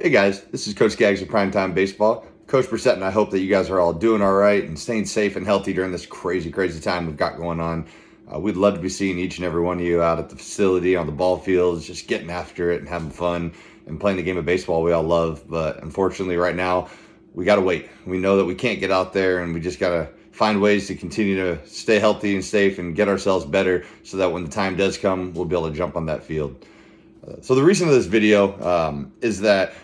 Hey guys, this is Coach Gags of Primetime Baseball. Coach Brissett and I hope that you guys are all doing all right and staying safe and healthy during this crazy time we've got going on. We'd love to be seeing each and every one of you out at the facility, on the ball fields, just getting after it and having fun and playing the game of baseball we all love. But unfortunately right now, we got to wait. We know that we can't get out there, and we just got to find ways to continue to stay healthy and safe and get ourselves better so that when the time does come, we'll be able to jump on that field. So the reason of this video is that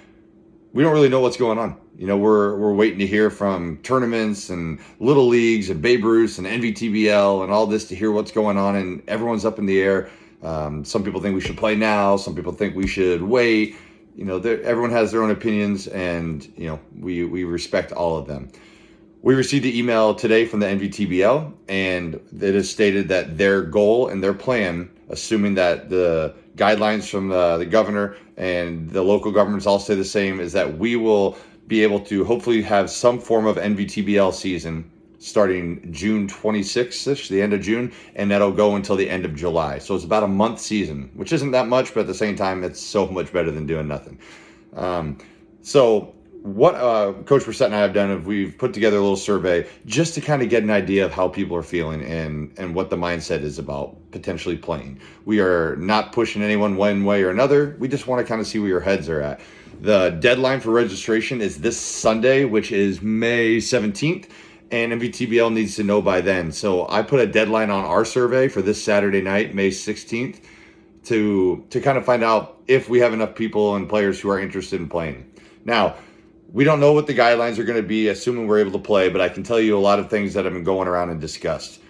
we don't really know what's going on. You know, we're waiting to hear from tournaments and little leagues and Babe Ruth and NVTBL and all this to hear what's going on, and everyone's up in the air. Some people think we should play now. Some people think we should wait. You know, everyone has their own opinions, and you know, we respect all of them. We received an email today from the NVTBL, and it is stated that their goal and their plan, assuming that the guidelines from the governor and the local governments all stay the same, is that we will be able to hopefully have some form of NVTBL season starting June 26th-ish, the end of June, and that'll go until the end of July. So it's about a month season, which isn't that much, but at the same time, it's so much better than doing nothing. So what Coach Brissett and I have done is we've put together a little survey just to kind of get an idea of how people are feeling and what the mindset is about potentially playing. We are not pushing anyone one way or another. We just want to kind of see where your heads are at. The deadline for registration is this Sunday, which is May 17th, and NVTBL needs to know by then. So I put a deadline on our survey for this Saturday night, May 16th, to kind of find out if we have enough people and players who are interested in playing. Now, we don't know what the guidelines are going to be, assuming we're able to play, but I can tell you a lot of things that have been going around and discussed.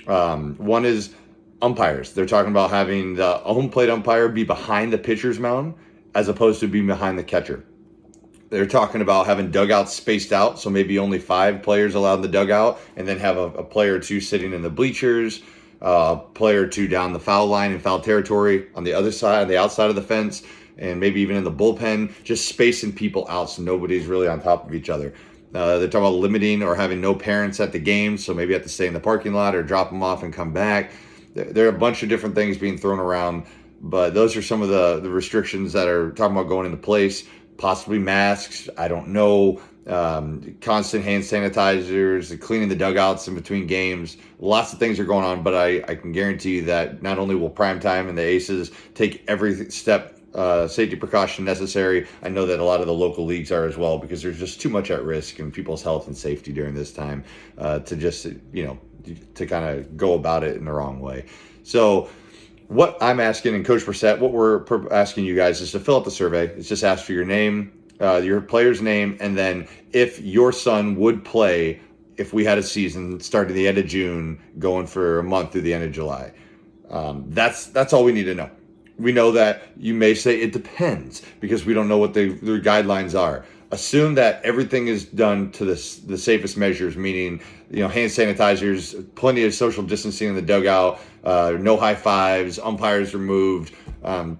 One is umpires. They're talking about having the home plate umpire be behind the pitcher's mound as opposed to being behind the catcher. They're talking about having dugouts spaced out, so maybe only 5 players allowed in the dugout, and then have a player or two sitting in the bleachers, a player or two down the foul line in foul territory on the other side, the outside of the fence, and maybe even in the bullpen, just spacing people out so nobody's really on top of each other. They're talking about limiting or having no parents at the game, so maybe you have to stay in the parking lot or drop them off and come back. There are a bunch of different things being thrown around, but those are some of the restrictions that are talking about going into place. Possibly masks, I don't know, constant hand sanitizers, cleaning the dugouts in between games. Lots of things are going on, but I can guarantee you that not only will Primetime and the Aces take every step safety precaution necessary, I know that a lot of the local leagues are as well, because there's just too much at risk in people's health and safety during this time to just, you know, to kind of go about it in the wrong way. So what I'm asking, and Coach Brissett, what we're asking you guys is to fill out the survey. It's just ask for your name, your player's name, and then if your son would play if we had a season starting the end of June, going for a month through the end of July. That's all we need to know. We know that you may say it depends because we don't know what their guidelines are. Assume that everything is done to the safest measures, meaning, you know, hand sanitizers, plenty of social distancing in the dugout, no high fives, umpires removed.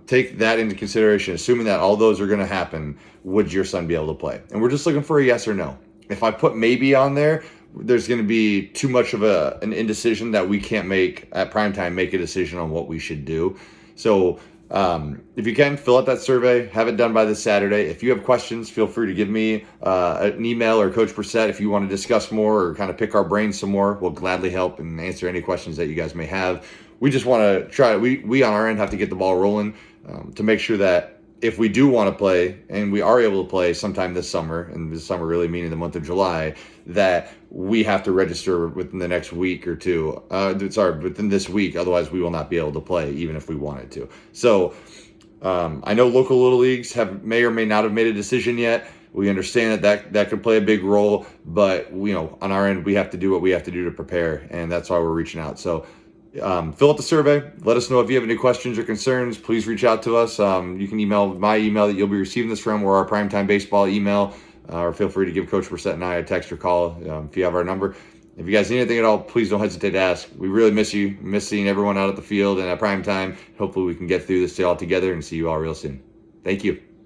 Take that into consideration. Assuming that all those are going to happen, would your son be able to play? And we're just looking for a yes or no. If I put maybe on there, there's going to be too much of an indecision that we can't make at primetime make a decision on what we should do. So if you can, fill out that survey, have it done by this Saturday. If you have questions, feel free to give me an email or Coach Brissett if you want to discuss more or kind of pick our brains some more. We'll gladly help and answer any questions that you guys may have. We just want to try, we on our end have to get the ball rolling to make sure that if we do want to play, and we are able to play sometime this summer, and this summer really meaning the month of July, that we have to register within the next week or two. Within this week. Otherwise, we will not be able to play, even if we wanted to. So I know local little leagues may or may not have made a decision yet. We understand that could play a big role, but you know, on our end, we have to do what we have to do to prepare, and that's why we're reaching out. So fill out the survey. Let us know if you have any questions or concerns. Please reach out to us. You can email my email that you'll be receiving this from, or our Primetime Baseball email, or feel free to give Coach Brissett and I a text or call if you have our number. If you guys need anything at all, please don't hesitate to ask. We really miss you. Miss seeing everyone out at the field and at Primetime. Hopefully we can get through this day all together and see you all real soon. Thank you.